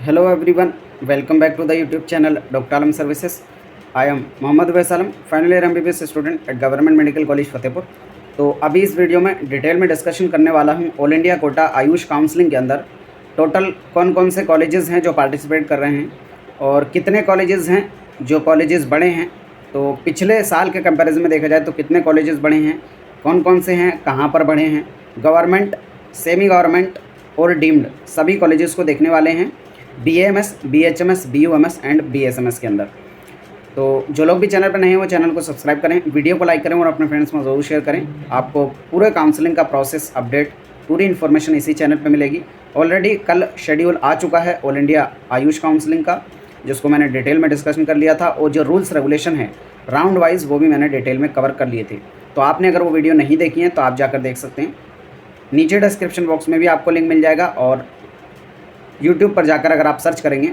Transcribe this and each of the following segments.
Hello everyone, welcome back to the YouTube channel Dr. Alam Services. I am Mohammad Uwais Alam, final year MBBS student at government medical college Fatehpur. तो अभी इस video में detail में discussion करने वाला हूं all India quota Ayush counselling के अंदर टोटल कौन कौन से कॉलेजेस हैं जो पार्टिसिपेट कर रहे हैं और कितने कॉलेजेस हैं जो कॉलेजेस बढ़े हैं। तो पिछले साल के कंपैरिजन में देखा जाए तो कितने कॉलेजेस बढ़े हैं, कौन कौन से हैं, कहाँ पर बढ़े हैं, गवर्नमेंट, सेमी गवर्नमेंट और डीम्ड सभी कॉलेजेस को देखने वाले हैं BAMS, BHMS, BUMS and BSMS के अंदर। तो जो लोग भी चैनल पर नहीं हैं वो चैनल को सब्सक्राइब करें, वीडियो को लाइक करें और अपने फ्रेंड्स में ज़रूर शेयर करें। आपको पूरे काउंसलिंग का प्रोसेस अपडेट पूरी इन्फॉर्मेशन इसी चैनल पर मिलेगी। ऑलरेडी कल शेड्यूल आ चुका है ऑल इंडिया आयुष काउंसलिंग का, जिसको मैंने डिटेल में डिस्कशन कर लिया था, और जो रूल्स रेगुलेशन है राउंड वाइज वो भी मैंने डिटेल में कवर कर लिए थे। तो आपने अगर वो वीडियो नहीं देखी है तो आप जाकर देख सकते हैं। नीचे डिस्क्रिप्शन बॉक्स में भी आपको लिंक मिल जाएगा, और यूट्यूब पर जाकर अगर आप सर्च करेंगे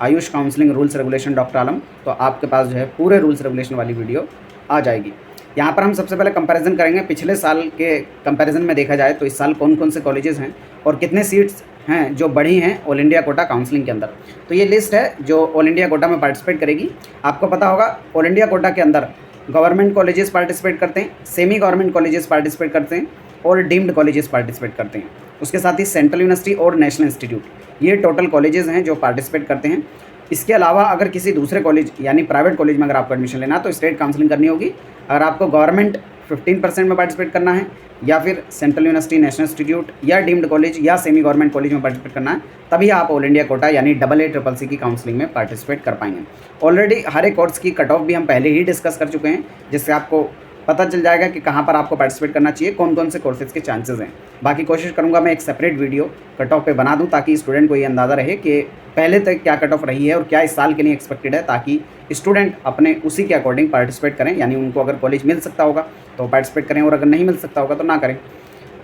Ayush counselling rules regulation doctor Alam, तो आपके पास जो है पूरे रूल्स रेगुलेशन वाली वीडियो आ जाएगी। यहाँ पर हम सबसे पहले कंपैरिजन करेंगे पिछले साल के कंपैरिजन में देखा जाए तो इस साल कौन कौन से कॉलेजेस हैं और कितने सीट्स हैं जो बढ़ी हैं ऑल इंडिया कोटा काउंसलिंग के अंदर। तो ये लिस्ट है जो ऑल इंडिया कोटा में पार्टिसिपेट करेगी। आपको पता होगा ऑल इंडिया कोटा के अंदर गवर्नमेंट कॉलेजेस पार्टिसिपेट करते हैं, सेमी गवर्नमेंट कॉलेजेस पार्टिसिपेट करते हैं और डीम्ड कॉलेजेस पार्टिसिपेट करते हैं। उसके साथ ही सेंट्रल यूनिवर्सिटी और नेशनल इंस्टीट्यूट, ये टोटल कॉलेजेस हैं जो पार्टिसिपेट करते हैं। इसके अलावा अगर किसी दूसरे कॉलेज यानी प्राइवेट कॉलेज में अगर आपको एडमिशन लेना है तो स्टेट काउंसलिंग करनी होगी। अगर आपको गवर्नमेंट 15% में पार्टिसिपेट करना है, या फिर सेंट्रल यूनिवर्सिटी, नेशनल इंस्टीट्यूट या डीम्ड कॉलेज या सेमी गवर्नमेंट कॉलेज में पार्टिसिपेट करना है, तभी आप ऑल इंडिया कोटा यानी AA CCC की काउंसलिंग में पार्टिसिपेट कर पाएंगे। ऑलरेडी हर एक कोर्स की कट ऑफ भी हम पहले ही डिस्कस कर चुके हैं, जिससे आपको पता चल जाएगा कि कहाँ पर आपको पार्टिसिपेट करना चाहिए, कौन कौन से कोर्सेज़ के चांसेस हैं। बाकी कोशिश करूँगा मैं एक सेपरेट वीडियो कट ऑफ पे बना दूँ, ताकि स्टूडेंट को ये अंदाज़ा रहे कि पहले तक क्या कट ऑफ रही है और क्या इस साल के लिए एक्सपेक्टेड है, ताकि स्टूडेंट अपने उसी के अकॉर्डिंग पार्टिसिपेट करें। यानी उनको अगर कॉलेज मिल सकता होगा तो पार्टिसिपेट करें, और अगर नहीं मिल सकता होगा तो ना करें।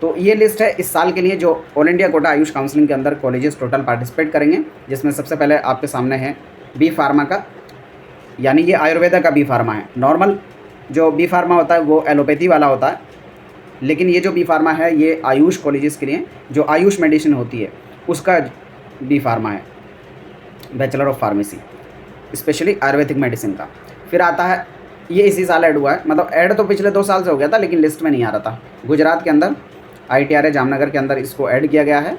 तो ये लिस्ट है इस साल के लिए जो all India quota Ayush counselling के अंदर कॉलेजेस टोटल पार्टिसिपेट करेंगे, जिसमें सबसे पहले आपके सामने है बी फार्मा का, यानी ये आयुर्वेदा का बी फार्मा है। नॉर्मल जो बी फार्मा होता है वो एलोपैथी वाला होता है, लेकिन ये जो बी फार्मा है ये आयुष कॉलेजेस के लिए, जो आयुष मेडिसिन होती है उसका बी फार्मा है, bachelor of pharmacy, specially Ayurvedic medicine का। फिर आता है, ये इसी साल ऐड हुआ है, मतलब ऐड तो पिछले 2 साल से हो गया था लेकिन लिस्ट में नहीं आ रहा था। गुजरात के अंदर ITRA जामनगर के अंदर इसको ऐड किया गया है,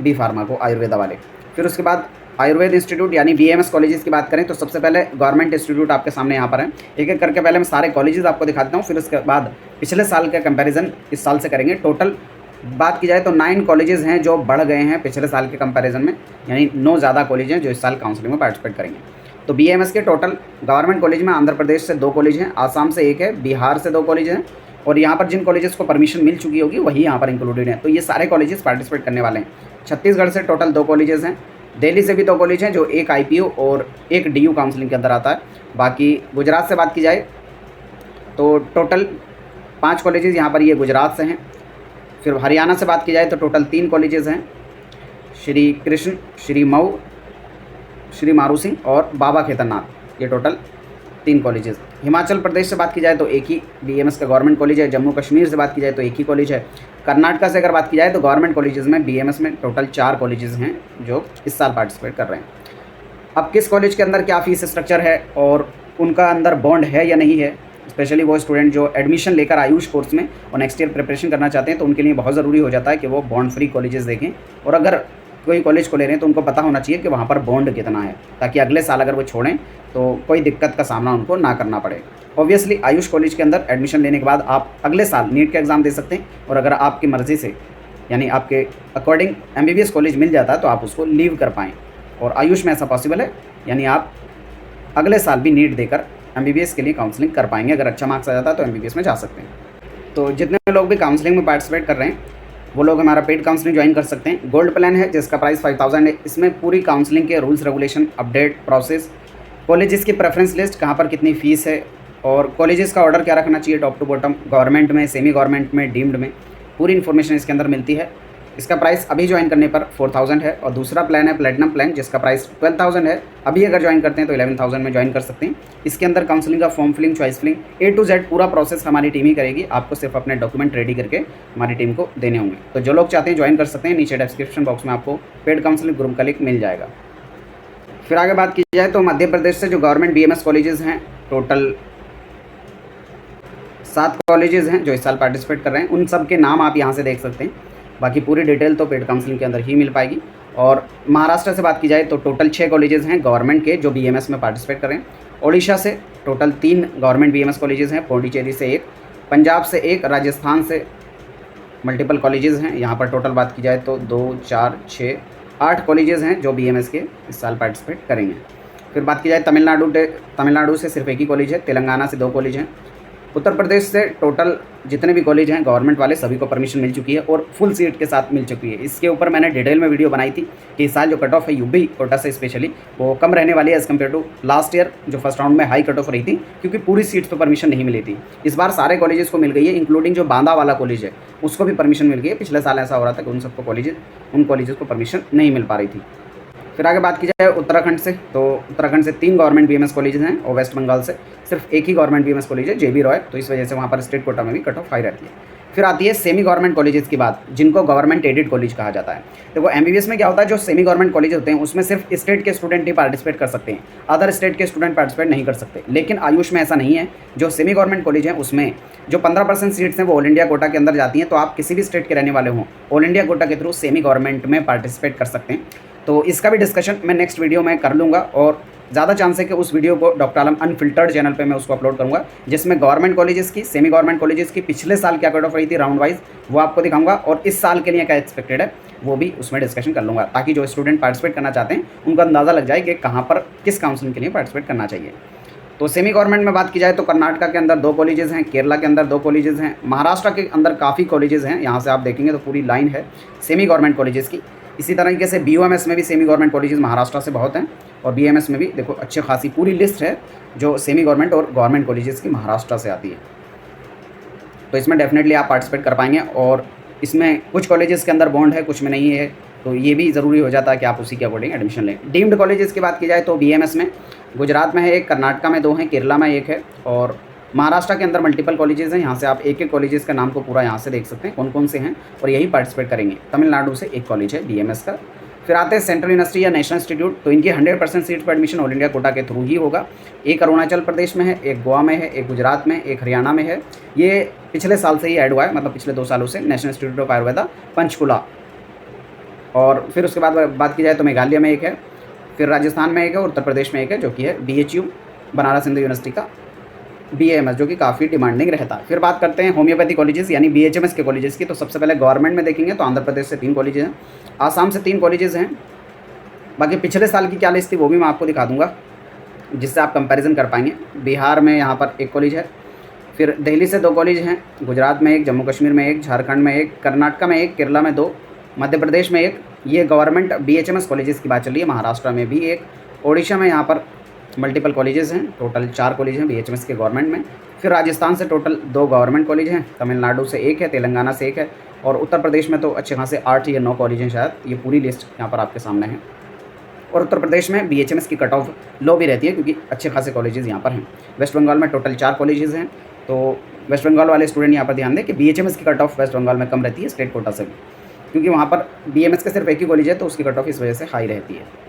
बी फार्मा को, आयुर्वेदा वाले। फिर उसके बाद आयुर्वेद इंस्टीट्यूट यानी BAMS कॉलेजेस की बात करें तो सबसे पहले गवर्नमेंट इंस्टीट्यूट आपके सामने यहाँ पर है। एक एक करके पहले मैं सारे कॉलेजेस आपको दिखा देता हूँ, फिर उसके बाद पिछले साल का कंपैरिजन इस साल से करेंगे। टोटल बात की जाए तो 9 कॉलेजेस हैं जो बढ़ गए हैं पिछले साल के कंपैरिजन में, यानी 9 ज़्यादा कॉलेज हैं जो इस साल काउंसलिंग में पार्टिसिपेट करेंगे। तो BAMS के टोटल गवर्नमेंट कॉलेज में आंध्र प्रदेश से 2 कॉलेज हैं, आसाम से 1 है, बिहार से 2 कॉलेज हैं, और यहाँ पर जिन कॉलेजेस को परमिशन मिल चुकी होगी वही यहाँ पर इंक्लूडेड हैं। तो ये सारे कॉलेजेस पार्टिसिपेट करने वाले हैं। छत्तीसगढ़ से टोटल 2 कॉलेजेस हैं, दिल्ली से भी 2 कॉलेज हैं, जो एक IPO और एक DU काउंसलिंग के अंदर आता है। बाकी गुजरात से बात की जाए तो टोटल 5 कॉलेजेस यहाँ पर ये गुजरात से हैं। फिर हरियाणा से बात की जाए तो टोटल 3 कॉलेजेस हैं, श्री कृष्ण, श्री मऊ, श्री मारू सिंह और बाबा खेतरनाथ, ये टोटल 3 कॉलेजेस। हिमाचल प्रदेश से बात की जाए तो एक ही BAMS का गवर्नमेंट कॉलेज है। जम्मू कश्मीर से बात की जाए तो एक ही कॉलेज है। कर्नाटका से अगर बात की जाए तो गवर्नमेंट कॉलेजेस में BAMS में टोटल 4 कॉलेजेस हैं जो इस साल पार्टिसिपेट कर रहे हैं। अब किस कॉलेज के अंदर क्या फ़ीस स्ट्रक्चर है और उनका अंदर बॉन्ड है या नहीं है, स्पेशली वो स्टूडेंट जो एडमिशन लेकर आयुष कोर्स में और नेक्स्ट ईयर प्रिपरेशन करना चाहते हैं, तो उनके लिए बहुत ज़रूरी हो जाता है कि वो बॉन्ड फ्री कॉलेजेस देखें। और अगर कोई कॉलेज को ले रहे हैं तो उनको पता होना चाहिए कि वहाँ पर बॉन्ड कितना है, ताकि अगले साल अगर वो छोड़ें तो कोई दिक्कत का सामना उनको ना करना पड़े। ऑब्वियसली आयुष कॉलेज के अंदर एडमिशन लेने के बाद आप अगले साल नीट का एग्ज़ाम दे सकते हैं, और अगर आपकी मर्ज़ी से यानी आपके अकॉर्डिंग MBBS कॉलेज मिल जाता है तो आप उसको लीव कर पाएँ। और आयुष में ऐसा पॉसिबल है, यानी आप अगले साल भी नीट देकर MBBS के लिए काउंसलिंग कर पाएंगे। अगर अच्छा मार्क्स आ जाता है तो MBBS में जा सकते हैं। तो जितने लोग भी काउंसलिंग में पार्टिसिपेट कर रहे हैं वो लोग हमारा पेड काउंसलिंग ज्वाइन कर सकते हैं। गोल्ड प्लान है जिसका प्राइस 5000 है। इसमें पूरी काउंसलिंग के rules regulation, update, process, colleges की प्रेफरेंस लिस्ट, कहाँ पर कितनी फ़ीस है और कॉलेजेस का ऑर्डर क्या रखना चाहिए टॉप टू बॉटम, गवर्नमेंट में, सेमी गवर्नमेंट में, डीम्ड में, पूरी इन्फॉर्मेशन इसके अंदर मिलती है। इसका प्राइस अभी ज्वाइन करने पर 4000 है, और दूसरा प्लान है प्लेटिनम प्लान जिसका प्राइस 12000 है। अभी अगर ज्वाइन करते हैं तो 11000 में ज्वाइन कर सकते हैं। इसके अंदर काउंसलिंग का form filling, choice filling A to Z पूरा प्रोसेस हमारी टीम ही करेगी। आपको सिर्फ अपने डॉक्यूमेंट रेडी करके हमारी टीम को देने होंगे। तो जो लोग चाहते हैं ज्वाइन कर सकते हैं, नीचे डिस्क्रिप्शन बॉक्स में आपको पेड काउंसलिंग ग्रुप का लिंक मिल जाएगा। फिर आगे बात की जाए तो मध्य प्रदेश से जो गवर्नमेंट BMS कॉलेजेस हैं, टोटल 7 कॉलेजेस हैं जो इस साल पार्टिसिपेट कर रहे हैं। उन सब के नाम आप यहाँ से देख सकते हैं। बाकी पूरी डिटेल तो पेड काउंसलिंग के अंदर ही मिल पाएगी। और महाराष्ट्र से बात की जाए तो टोटल 6 कॉलेजेस हैं गवर्नमेंट के जो BMS में पार्टिसिपेट कर रहे हैं। ओडिशा से टोटल 3 गवर्नमेंट BMS कॉलेजेस हैं, पौंडीचेरी से 1, पंजाब से 1, राजस्थान से मल्टीपल कॉलेजेस हैं। यहाँ पर टोटल बात की जाए तो 2, 4, 6, 8 कॉलेजेस हैं जो BMS के इस साल पार्टिसिपेट करेंगे। फिर बात की जाए तमिलनाडु से सिर्फ 1 ही कॉलेज है, तेलंगाना से 2 कॉलेज हैं, उत्तर प्रदेश से टोटल जितने भी कॉलेज हैं गवर्नमेंट वाले सभी को परमिशन मिल चुकी है और फुल सीट के साथ मिल चुकी है। इसके ऊपर मैंने डिटेल में वीडियो बनाई थी कि इस साल जो कट ऑफ है यूपी कोटा से स्पेशली वो कम रहने वाली है as compare to last year जो फर्स्ट राउंड में हाई कट ऑफ रही थी, क्योंकि पूरी सीट्स पर परमिशन नहीं मिली थी। इस बार सारे कॉलेजेस को मिल गई है, इंक्लूडिंग जो बांदा वाला कॉलेज है उसको भी परमिशन मिल गई है। पिछले साल ऐसा हो रहा था कि उन कॉलेजेस को परमिशन नहीं मिल पा रही थी। फिर आगे बात की जाए उत्तराखंड से, तो उत्तराखंड से 3 गवर्नमेंट BMS कॉलेजेस हैं और वेस्ट बंगाल से सिर्फ 1 ही गवर्नमेंट BMS कॉलेज है JB रॉय, तो इस वजह से वहाँ पर स्टेट कोटा में भी कट ऑफ हाई रहती है। फिर आती है सेमी गवर्नमेंट कॉलेजेस की बात, जिनको गवर्नमेंट एडेड कॉलेज कहा जाता है। देखो MBBS में क्या होता है, जो सेमी गवर्नमेंट कॉलेज होते हैं उसमें सिर्फ स्टेट के स्टूडेंट ही पार्टिसिपेट कर सकते हैं, अदर स्टेट के स्टूडेंट पार्टिसिपेट नहीं कर सकते। लेकिन आयुष में ऐसा नहीं है। जो सेमी गवर्नमेंट कॉलेज हैं उसमें जो 15% सीट्स हैं वो ऑल इंडिया कोटा के अंदर जाती हैं, तो आप किसी भी स्टेट के रहने वाले हों ऑल इंडिया कोटा के थ्रू सेमी गवर्नमेंट में पार्टिसिपेट कर सकते हैं। तो इसका भी डिस्कशन मैं नेक्स्ट वीडियो में कर लूँगा, और ज़्यादा चांस है कि उस वीडियो को डॉक्टर आलम अनफिल्टर्ड चैनल पे मैं उसको अपलोड करूँगा, जिसमें गवर्नमेंट कॉलेजेस की, सेमी गवर्नमेंट कॉलेजेस की पिछले साल क्या कट ऑफ रही थी राउंड वाइज वो आपको दिखाऊंगा, और इस साल के लिए क्या एक्सपेक्टेड है वो भी उसमें डिस्कशन कर लूँगा, ताकि जो स्टूडेंट पार्टिसिपेट करना चाहते हैं उनको अंदाज़ा लग जाए कि कहाँ पर किस काउंसलिंग के लिए पार्टिसिपेट करना चाहिए। तो सेमी गवर्नमेंट में बात की जाए तो कर्नाटका के अंदर 2 कॉलेजेस हैं, केरला के अंदर 2 कॉलेजेस हैं, महाराष्ट्र के अंदर काफ़ी कॉलेजेस हैं। यहाँ से आप देखेंगे तो पूरी लाइन है सेमी गवर्नमेंट कॉलेजेस की। इसी तरीके से BOMS में भी सेमी गवर्नमेंट कॉलेजेस महाराष्ट्र से बहुत हैं, और BMS में भी देखो अच्छी खासी पूरी लिस्ट है जो सेमी गवर्नमेंट और गवर्नमेंट कॉलेजेस की महाराष्ट्र से आती है। तो इसमें डेफिनेटली आप पार्टिसिपेट कर पाएंगे, और इसमें कुछ कॉलेजेस के अंदर बॉन्ड है, कुछ में नहीं है, तो ये भी ज़रूरी हो जाता है कि आप उसी के अकॉर्डिंग एडमिशन लें। डीम्ड कॉलेजेस की बात की जाए तो BMS में गुजरात में है 1, कर्नाटका में 2 हैं, केरला में 1 है, और महाराष्ट्र के अंदर मल्टीपल कॉलेजेस हैं। यहाँ से आप एक कॉलेजेस का नाम को पूरा यहाँ से देख सकते हैं कौन कौन से हैं, और यही पार्टिसिपेट करेंगे। तमिलनाडु से 1 कॉलेज है BMS का। फिर आते हैं सेंट्रल यूनिवर्सिटी या नेशनल इंस्टीट्यूट, तो इनकी 100% सीट पर एडमिशन ऑल इंडिया कोटा के थ्रू ही होगा। 1 अरुणाचल प्रदेश में है, 1 गोवा में है, 1 गुजरात में, 1 हरियाणा में है। ये पिछले साल से ही ऐड हुआ है, मतलब पिछले 2 सालों से, national institute of Ayurveda Panchkula. और फिर उसके बाद बात की जाए तो मेघालय में 1 है, फिर राजस्थान में 1 है, उत्तर प्रदेश में 1 है जो कि है BHU बनारस हिंदू यूनिवर्सिटी का BAMS, जो कि काफ़ी डिमांडिंग रहता है। फिर बात करते हैं होम्योपैथी कॉलेजेस यानी BHMS के कॉलेजेस की, तो सबसे पहले गवर्नमेंट में देखेंगे तो आंध्र प्रदेश से 3 कॉलेजेस हैं, आसाम से 3 कॉलेजेस हैं। बाकी पिछले साल की क्या लिस्ट थी वो भी मैं आपको दिखा दूंगा, जिससे आप कंपैरिजन कर पाएंगे। बिहार में यहाँ पर 1 कॉलेज है, फिर दिल्ली से 2 कॉलेज हैं, गुजरात में 1, जम्मू कश्मीर में 1, झारखंड में 1, कर्नाटका में 1, केरला में 2, मध्य प्रदेश में 1। ये गवर्नमेंट BHMS कॉलेजेस की बात चल रही है। महाराष्ट्र में भी 1, ओडिशा में यहाँ पर मल्टीपल कॉलेजेस हैं, टोटल 4 कॉलेज हैं BHMS के गवर्नमेंट में। फिर राजस्थान से टोटल 2 गवर्नमेंट कॉलेज हैं, तमिलनाडु से 1 है, तेलंगाना से 1 है, और उत्तर प्रदेश में तो अच्छे खासे 8 या 9 कॉलेज हैं शायद। ये पूरी लिस्ट यहाँ पर आपके सामने है। और उत्तर प्रदेश में BHMS की कट ऑफ लो भी रहती है क्योंकि अच्छे खासे कॉलेजेस यहाँ पर हैं। वेस्ट बंगाल में टोटल 4 कॉलेजेस हैं, तो वेस्ट बंगाल वाले स्टूडेंट यहाँ पर ध्यान दें कि BHMS की कट ऑफ वेस्ट बंगाल में कम रहती है स्टेट कोटा से भी, क्योंकि वहाँ पर BMS के सिर्फ 1 ही कॉलेज है, तो उसकी कट ऑफ इस वजह से हाई रहती है।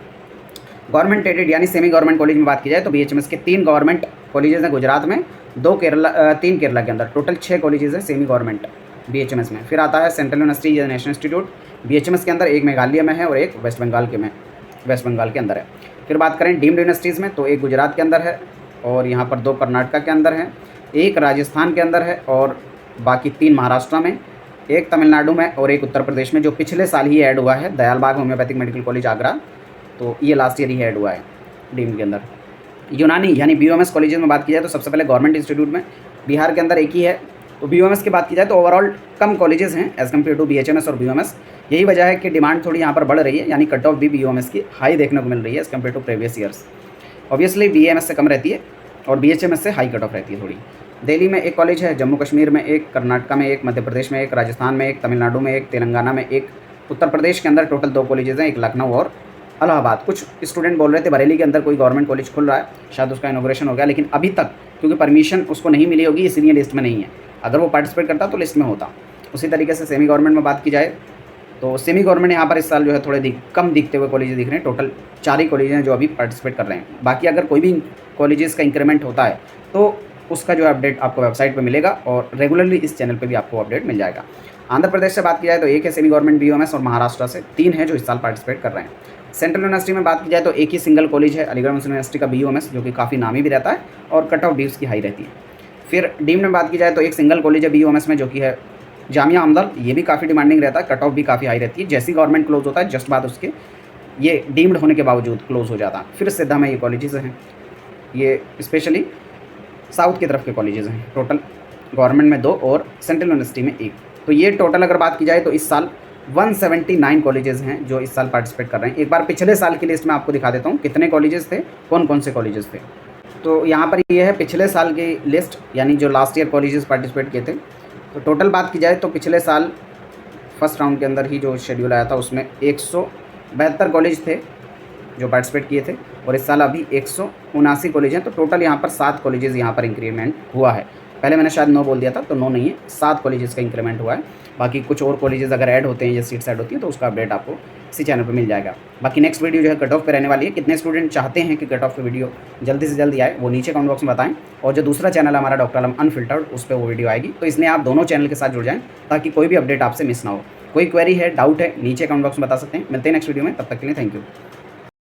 गवर्नमेंट एडेड यानी सेमी गवर्नमेंट कॉलेज में बात की जाए तो BHMS के 3 गवर्नमेंट कॉलेजेस हैं गुजरात में, 3 केरला के अंदर, टोटल 6 कॉलेजेस हैं सेमी गवर्नमेंट BHMS में। फिर आता है सेंट्रल यूनिवर्सिटी या नेशनल इंस्टीट्यूट BHMS के अंदर, 1 मेघालय में है और 1 वेस्ट बंगाल के अंदर है। फिर बात करें डीम्ड यूनिवर्सिटीज़ में, तो 1 गुजरात के अंदर है, और यहाँ पर 2 कर्नाटका के अंदर है, 1 राजस्थान के अंदर है, और बाकी 3 महाराष्ट्र में, 1 तमिलनाडु में और 1 उत्तर प्रदेश में, जो पिछले साल ही ऐड हुआ है, Dayalbagh homeopathic medical college Agra, तो ये लास्ट ईयर ही ऐड हुआ है डीम्ड के अंदर। यूनानी यानी BOMS कॉलेजेस में बात की जाए तो सबसे पहले गवर्नमेंट इंस्टीट्यूट में बिहार के अंदर 1 ही है। तो BOMS की बात की जाए तो ओवरऑल कम कॉलेजेस हैं एज़ कम्पेयर टू BHMS और BOMS। यही वजह है कि डिमांड थोड़ी यहाँ पर बढ़ रही है, यानी कट ऑफ भी BOMS की हाई देखने को मिल रही है as compare to previous years. Obviously BAMS से कम रहती है और BHMS से हाई कट ऑफ रहती है थोड़ी। दिल्ली में 1 कॉलेज है, जम्मू कश्मीर में 1, कर्नाटका में 1, मध्य प्रदेश में 1, राजस्थान में 1, तमिलनाडु में 1, तेलंगाना में 1, उत्तर प्रदेश के अंदर टोटल 2 कॉलेजेज़ हैं, एक लखनऊ और इलाहाबाद। कुछ स्टूडेंट बोल रहे थे बरेली के अंदर कोई गवर्नमेंट कॉलेज खुल रहा है, शायद उसका इनॉग्रेशन हो गया, लेकिन अभी तक क्योंकि परमिशन उसको नहीं मिली होगी इसीलिए लिस्ट में नहीं है। अगर वो पार्टिसिपेट करता तो लिस्ट में होता। उसी तरीके से सेमी गवर्नमेंट में बात की जाए तो सेमी गवर्नमेंट यहाँ पर इस साल जो है थोड़े कम दिखते हुए कॉलेज दिख रहे हैं। टोटल 4 ही कॉलेज हैं जो अभी पार्टिसिपेट कर रहे हैं। बाकी अगर कोई भी कॉलेजेस का इंक्रीमेंट होता है तो उसका जो है अपडेट आपको वेबसाइट पे मिलेगा और रेगुलरली इस चैनल पे भी आपको अपडेट मिल जाएगा। आंध्र प्रदेश से बात की जाए तो एक है सेमी गवर्नमेंट BOMS और महाराष्ट्र से 3 हैं जो इस साल पार्टिसिपेट कर रहे हैं। सेंट्रल यूनिवर्सिटी में बात की जाए तो एक ही सिंगल कॉलेज है, अलीगढ़ मुस्लिम यूनिवर्सिटी का BOMS, जो कि काफ़ी नामी भी रहता है और कट ऑफ भी उसकी हाई रहती है। फिर डीम्ड में बात की जाए तो एक सिंगल कॉलेज है BOMS में, जो कि है जामिया अमदल। ये भी काफ़ी डिमांडिंग रहता है, कट ऑफ भी काफ़ी हाई रहती है। जैसी गवर्नमेंट क्लोज होता है जस्ट बाद उसके ये डीम्ड होने के बावजूद क्लोज हो जाता है। फिर सिद्धा में ये कॉलेजेस हैं, ये स्पेशली साउथ की तरफ के कॉलेजेस हैं। टोटल गवर्नमेंट में 2 और सेंट्रल यूनिवर्सिटी में 1। तो ये टोटल अगर बात की जाए तो इस साल 179 कॉलेजेस हैं जो इस साल पार्टिसिपेट कर रहे हैं। एक बार पिछले साल की लिस्ट में आपको दिखा देता हूँ कितने कॉलेजेस थे, कौन कौन से कॉलेजेस थे। तो यहाँ पर ये है पिछले साल की लिस्ट, यानी जो लास्ट ईयर कॉलेजेस पार्टिसिपेट किए थे। तो टोटल बात की जाए तो पिछले साल फर्स्ट राउंड के अंदर ही जो शेड्यूल आया था उसमें 172 कॉलेज थे जो पार्टिसिपेट किए थे, और इस साल अभी 179 कॉलेज हैं। तो टोटल यहाँ पर 7 कॉलेजेस यहाँ पर इंक्रीमेंट हुआ है। पहले मैंने शायद 9 बोल दिया था, तो 9 नहीं है, 7 कॉलेजेस का इंक्रीमेंट हुआ है। बाकी कुछ और कॉलेजेस अगर ऐड होते हैं या सीट्स ऐड होती है तो उसका अपडेट आपको इसी चैनल पर मिल जाएगा। बाकी नेक्स्ट वीडियो जो है कट ऑफ पे रहने वाली है। कितने स्टूडेंट चाहते हैं कि कट ऑफ की वीडियो जल्दी से जल्दी आए वो नीचे कमेंट बॉक्स में बताएं, और जो दूसरा चैनल हमारा डॉक्टर आलम अनफिल्टर्ड, उस पर वो वीडियो आएगी। तो इसलिए आप दोनों चैनल के साथ जुड़ जाएं ताकि कोई भी अपडेट आपसे मिस ना हो। कोई क्वेरी है, डाउट है, नीचे कमेंट बॉक्स में बता सकते हैं। मिलते हैं नेक्स्ट वीडियो में, तब तक के लिए थैंक यू।